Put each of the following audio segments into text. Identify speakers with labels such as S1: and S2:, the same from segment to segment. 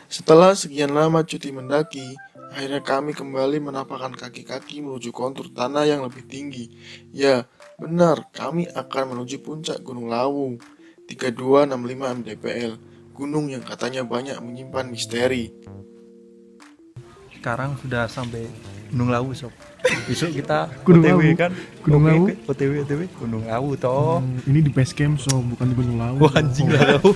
S1: Setelah sekian lama cuti mendaki, akhirnya kami kembali menapakkan kaki-kaki menuju kontur tanah yang lebih tinggi. Ya, benar, kami akan menuju puncak Gunung Lawu, 3265 mdpl, gunung yang katanya banyak menyimpan misteri.
S2: Sekarang sudah sampai Gunung Lawu, sob. Besok kita
S3: Gunung
S2: OTW
S3: Lawu?
S2: kan?
S3: Gunung
S2: Oke,
S3: Lawu?
S2: OTW Gunung Lawu toh.
S3: Ini di base camp, so bukan di Gunung Lawu.
S2: Wah, anjing lah kau.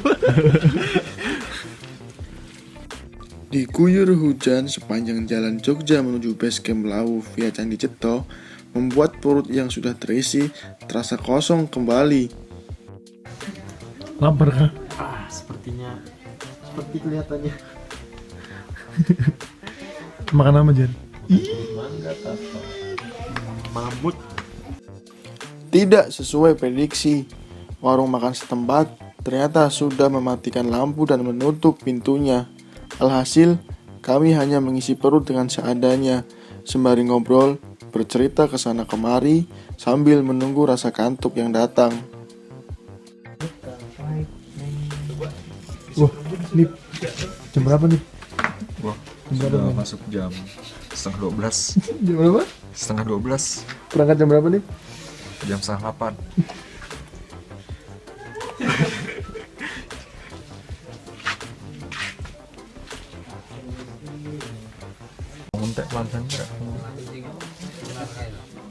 S1: Diguyur hujan sepanjang jalan Jogja menuju base camp Lawu via Candi Ceto, membuat perut yang sudah terisi terasa kosong kembali.
S3: Lapar kah?
S4: Sepertinya seperti kelihatannya
S3: Makan apa, Jan?
S4: mangga atau mamut.
S1: Tidak sesuai prediksi, warung makan setempat ternyata sudah mematikan lampu dan menutup pintunya. Alhasil, kami hanya mengisi perut dengan seadanya, sembari ngobrol, bercerita ke sana kemari, sambil menunggu rasa kantuk yang datang.
S3: Wah, ini jam berapa nih?
S5: Wah,
S3: Jam berapa
S5: sudah
S3: nih?
S5: masuk jam setengah 12.
S3: Jam berapa?
S5: Setengah 12,
S3: Berangkat jam berapa nih?
S5: jam setengah 8.
S2: Ngontek langsung enggak?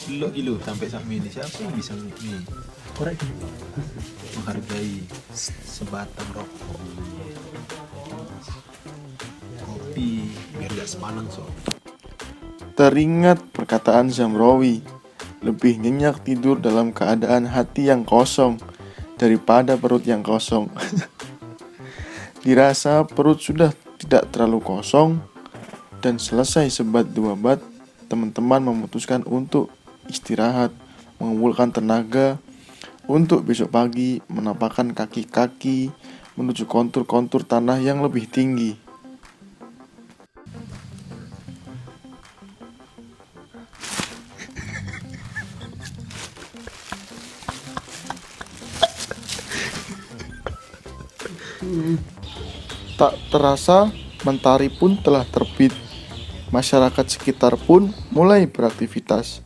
S4: Gilo sampai saat ini siapa yang bisa nih
S3: Korek gini.
S4: menghargai sebatang rokok, kopi biar gak sepanang so.
S1: Teringat perkataan Zamrowi, lebih nyenyak tidur dalam keadaan hati yang kosong daripada perut yang kosong. Dirasa perut sudah tidak terlalu kosong dan selesai sebat dua bat, teman-teman memutuskan untuk istirahat, mengumpulkan tenaga untuk besok pagi menapakkan kaki-kaki menuju kontur-kontur tanah yang lebih tinggi. Tak terasa, mentari pun telah terbit. Masyarakat sekitar pun mulai beraktivitas.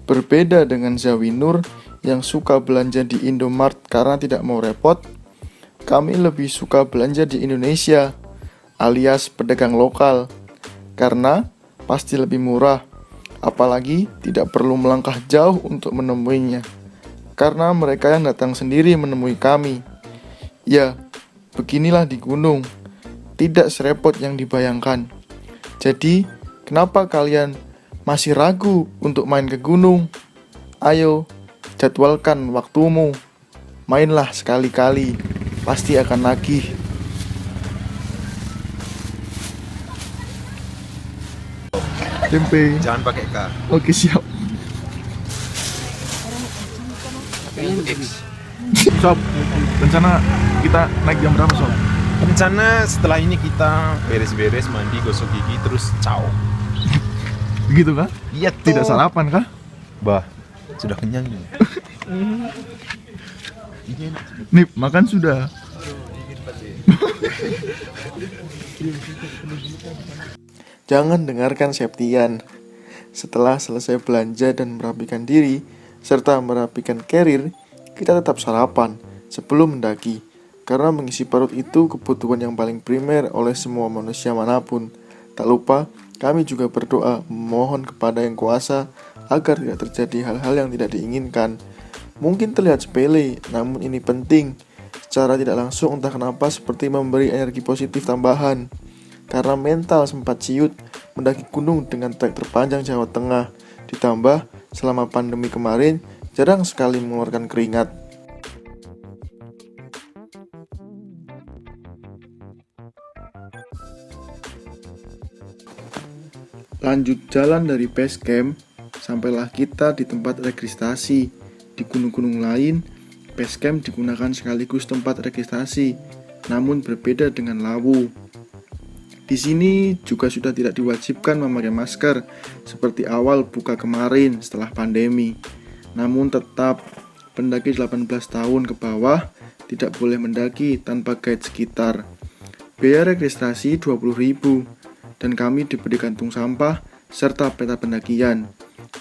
S1: Berbeda dengan Zawinur yang suka belanja di Indomart karena tidak mau repot, kami lebih suka belanja di Indonesia, alias pedagang lokal, karena pasti lebih murah, apalagi tidak perlu melangkah jauh untuk menemuinya, karena mereka yang datang sendiri menemui kami. Ya, beginilah di gunung, tidak serepot yang dibayangkan. Jadi, kenapa kalian masih ragu untuk main ke gunung? Ayo, jadwalkan waktumu. Mainlah sekali-kali, pasti akan nagih. Tempe.
S4: Jangan pakai K.
S1: Oke, siap.
S3: Sob, rencana kita naik jam berapa, Sob?
S4: Rencana setelah ini kita beres-beres, mandi, gosok gigi, terus ciao.
S3: Begitu kah?
S4: Iya
S3: Tidak sarapan kah?
S4: Bah, sudah kenyang nih. Ini enak.
S3: Nip, makan sudah.
S1: Jangan dengarkan Septian. Setelah selesai belanja dan merapikan diri, serta merapikan carrier, kita tetap sarapan sebelum mendaki. Karena mengisi perut itu kebutuhan yang paling primer oleh semua manusia manapun. Tak lupa, kami juga berdoa memohon kepada Yang Kuasa agar tidak terjadi hal-hal yang tidak diinginkan. Mungkin terlihat sepele, namun ini penting. Secara tidak langsung entah kenapa seperti memberi energi positif tambahan. Karena mental sempat ciut mendaki gunung dengan trek terpanjang Jawa Tengah. Ditambah selama pandemi kemarin jarang sekali mengeluarkan keringat. Lanjut jalan dari base camp, sampailah kita di tempat registrasi. Di gunung-gunung lain, base camp digunakan sekaligus tempat registrasi, namun berbeda dengan Lawu. Di sini juga sudah tidak diwajibkan memakai masker seperti awal buka kemarin setelah pandemi. Namun tetap pendaki 18 tahun ke bawah tidak boleh mendaki tanpa guide sekitar. Biaya registrasi 20.000 dan kami diberi kantung sampah serta peta pendakian.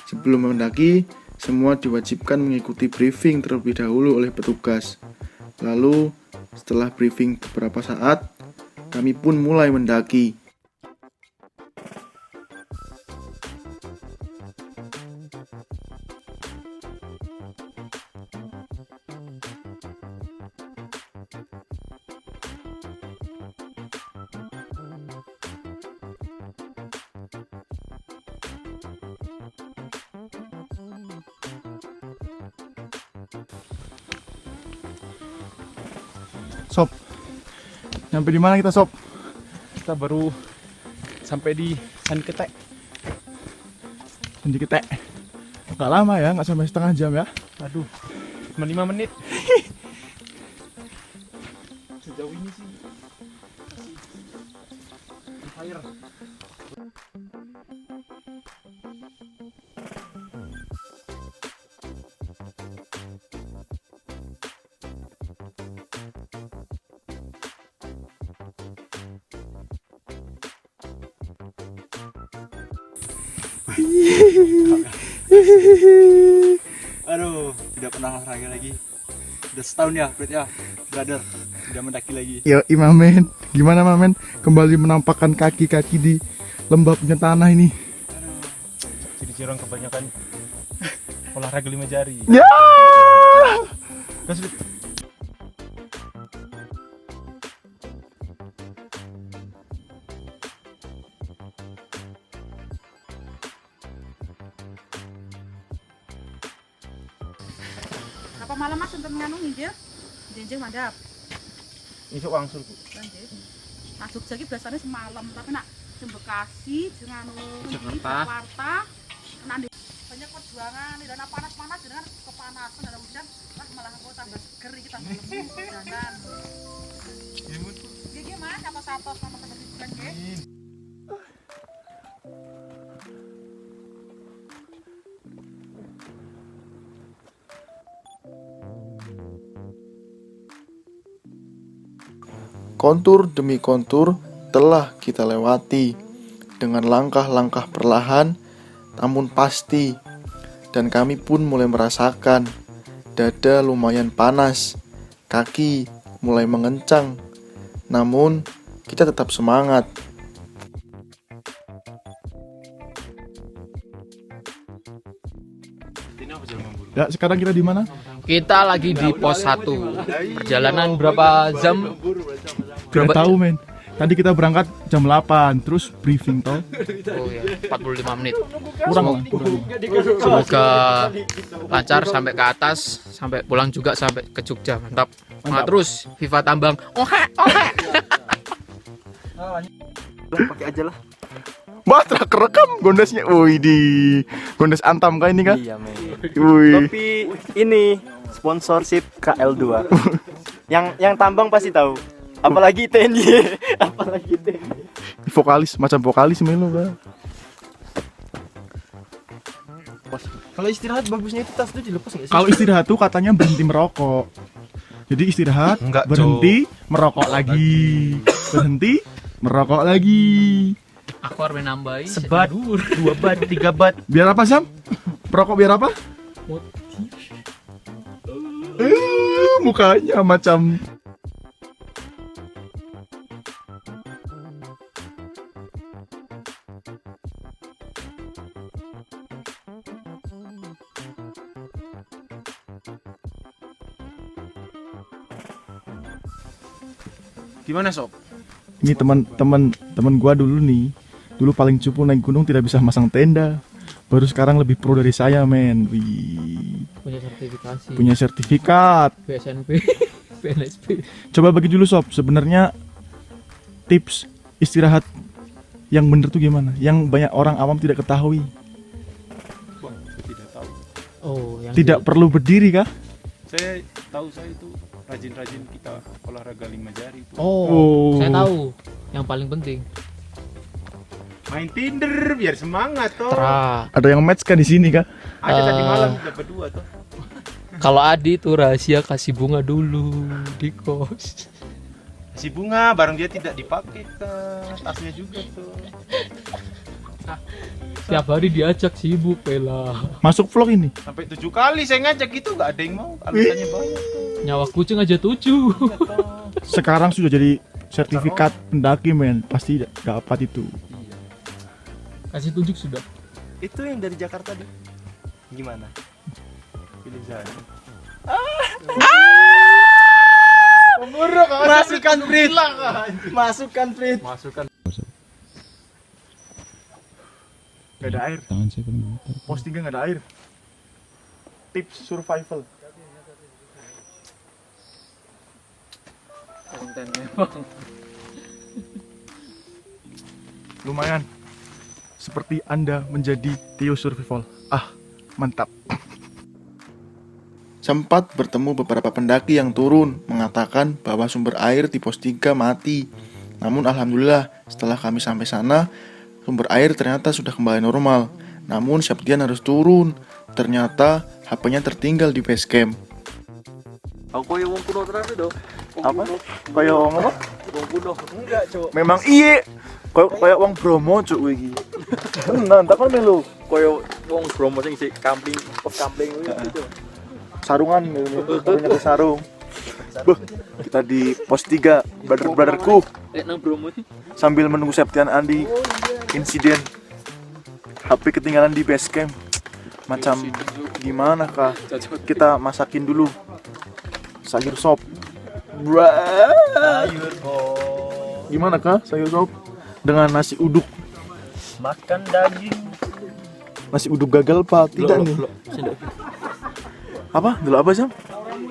S1: Sebelum mendaki, semua diwajibkan mengikuti briefing terlebih dahulu oleh petugas. Lalu, setelah briefing beberapa saat, kami pun mulai mendaki.
S3: Sob, nyampe di mana kita Sob?
S4: Kita baru sampai di Sandi Ketek.
S3: Sandi Ketek. Gak lama ya, gak sampai setengah jam ya.
S4: Aduh, cuma 5 menit. Sejauh ini sih air.
S2: Aduh, tidak pernah olahraga lagi. Udah setahun ya, Fred ya, brother. Tidak mendaki lagi.
S3: Yo, Mamen. Gimana Mamen? Kembali menampakkan kaki-kaki di lembabnya tanah ini.
S4: Ciri-ciri orang kebanyakan olahraga 5 jari.
S3: Ya.
S6: Apa malam Mas untuk nganu nginjil? Jenjing mandap.
S4: Isuk wangsul, Bu.
S6: Lanjut. Masuk lagi biasanya semalam, tapi nak sing Bekasi dengan di
S4: Jakarta.
S6: Jakarta. Nanti banyak perjuangan di dana panas-panas dengan kepanasan dan hujan, lah malah aku tambah seger kita lemu jalan. Gigi Mas, apa satu sama teman bulan nggih?
S1: Kontur demi kontur telah kita lewati dengan langkah-langkah perlahan namun pasti, dan kami pun mulai merasakan dada lumayan panas, kaki mulai mengencang, namun kita tetap semangat.
S3: Ya, sekarang kita di mana?
S7: Kita lagi di pos 1. Perjalanan berapa jam?
S3: Tidak tahu, men. Tadi kita berangkat jam 8, terus briefing toh.
S7: Oh ya, 45 menit.
S3: Kurang.
S7: Semoga lancar sampai ke atas, sampai pulang juga sampai ke Jogja. Mantap. Semangat terus, Viva Tambang. Ohe, ohe.
S2: Pakai aja lah.
S3: Wah, kerekam gondesnya. Wih, di gondes Antam kah ini kah?
S2: Iya, men.
S3: Wih.
S8: Tapi ini sponsorship KL2. yang tambang pasti tahu. Apalagi TNY. Apalagi TNY.
S3: Vokalis, macam vokalis melo kah?
S8: Kalau istirahat bagusnya itu tas itu dilepas nggak sih?
S3: Kalau istirahat tuh katanya berhenti merokok. Jadi istirahat,
S4: Enggak,
S3: berhenti, merokok lagi. Berhenti, merokok lagi.
S7: Aku harus nambahin.
S8: Sebat, 2 bat, 3 bat.
S3: Biar apa, Sam? Merokok biar apa? Mukanya macam
S4: Gimana, Sob?
S3: ini teman gua dulu nih. Dulu paling cupu naik gunung tidak bisa masang tenda. Baru sekarang lebih pro dari saya, men. Wih.
S7: Punya sertifikasi.
S3: Punya sertifikat.
S7: BSNP, BNSP.
S3: Coba bagi dulu, Sob. Sebenarnya tips istirahat yang bener tuh gimana? Yang banyak orang awam tidak ketahui.
S4: Wah, saya tidak tahu.
S7: Oh, yang
S3: Tidak perlu berdiri kah?
S4: Saya tahu saya itu rajin-rajin kita olahraga 5 jari itu.
S7: Oh, saya tahu. Yang paling penting.
S4: Main Tinder biar semangat toh.
S3: Ada yang match kan di sini kah?
S4: Ada tadi malam udah berdua toh.
S7: Kalau Adi tuh rahasia kasih bunga dulu di kos.
S4: Si bunga barang dia tidak dipakai ke tasnya juga tuh.
S7: Tiap hari diajak sibuk Bella.
S3: Masuk vlog ini.
S4: Sampai 7 kali saya ngajak gitu nggak ada yang mau. Alasannya banyak.
S7: Nyawa kucing aja 7.
S3: Sekarang sudah jadi sertifikat pendaki men, pasti dapat itu.
S7: Kasih tunjuk sudah.
S8: Itu yang dari Jakarta deh. Gimana? Pilih saya. Masukkan Frit. Masukkan Frit.
S2: Masukkan.
S3: Gak ada air.
S4: Tangan saya paling
S3: Postingnya gak ada air. Tips survival. Lumayan. Seperti Anda menjadi Tio Survival. Ah, mantap.
S1: Sempat bertemu beberapa pendaki yang turun mengatakan bahwa sumber air di pos 3 mati. Namun alhamdulillah setelah kami sampai sana, sumber air ternyata sudah kembali normal. Namun Septian harus turun. Ternyata HP-nya tertinggal di base camp.
S8: Aku yang wong kuno terakhir dong.
S3: Apa? Kayak wong apa?
S8: Wong kuno. Enggak, Cuk.
S3: Memang iya. Kayak wong Bromo cuk iki. Tenan, tak kan melu.
S8: Koyo wong Bromo sing sik kampling, kampling gitu.
S3: Sarungan punya sarung. Buh, kita di pos 3 brother-brotherku
S7: Nang Bromo.
S3: sambil menunggu Septian Andi. Insiden HP ketinggalan di base camp. Macam gimana kah? Kita masakin dulu sayur sop.
S8: Sayur kok.
S3: Gimana kah sayur sop dengan nasi uduk?
S8: Makan daging.
S3: Nasi uduk gagal pak? Tidak nih. Apa? Dulu apa Sam?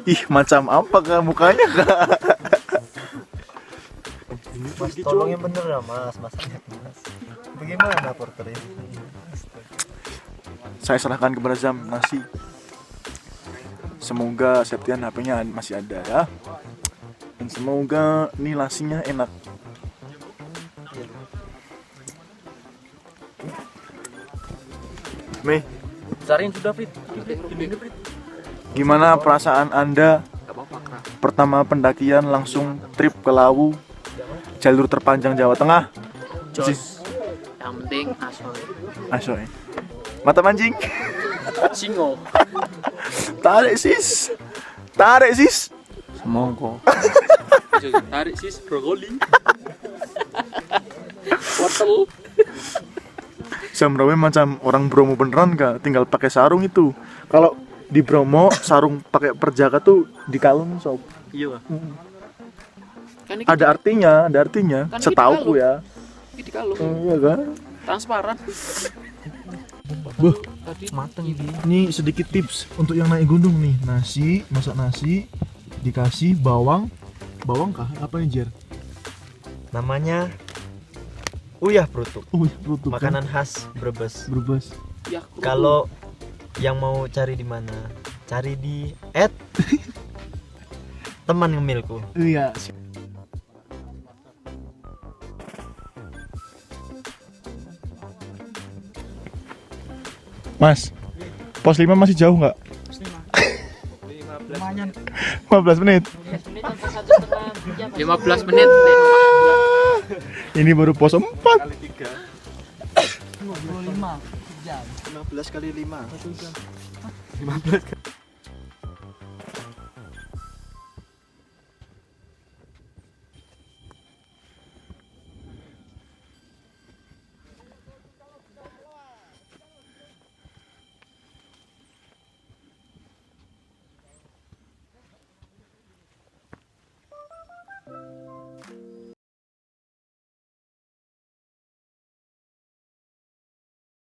S3: Ih macam apa kah mukanya kah?
S8: Mas, tolongin bener ya Mas, masaknya Mas. Bagaimana porter ini?
S3: Saya serahkan kepada Zam nasi. Semoga Septian HP-nya masih ada ya. Dan semoga ini nasinya enak. Mei,
S8: Sarin sudah Fit.
S3: gimana perasaan Anda pertama pendakian langsung trip ke Lawu, jalur terpanjang Jawa Tengah?
S7: Jos. Yang penting asoy.
S3: Asoy. Mata mancing.
S7: Singo.
S3: Tarik sis. Tarik sis.
S8: Semongko.
S7: Tarik sis brokoli. Wortel.
S3: Samrawe macam orang Bromo beneran kak, tinggal pakai sarung itu. Kalau di Bromo sarung pakai perjaka tuh di kalung sob.
S8: Iya.
S7: Kan
S3: Ada artinya,
S7: Kan
S3: setauku
S7: kita
S3: ya.
S7: di kalung.
S3: Iya kan?
S7: Transparan.
S3: Buh,
S7: Tadi mateng ini.
S3: ini sedikit tips untuk yang naik gunung nih. Nasi, masak nasi, dikasih bawang. Bawang kah? Apa nih Jer?
S8: Namanya Uyah Prutuk.
S3: Oh, berutuk.
S8: Makanan khas Brebes.
S3: Brebes.
S7: Ya,
S8: Kalau yang mau cari di mana? Cari di @teman ngemilku.
S3: Iya. Mas, pos 5 masih jauh nggak? 15 menit.
S7: 15 menit.
S3: Ini baru pos 4.
S8: 15 kali 5.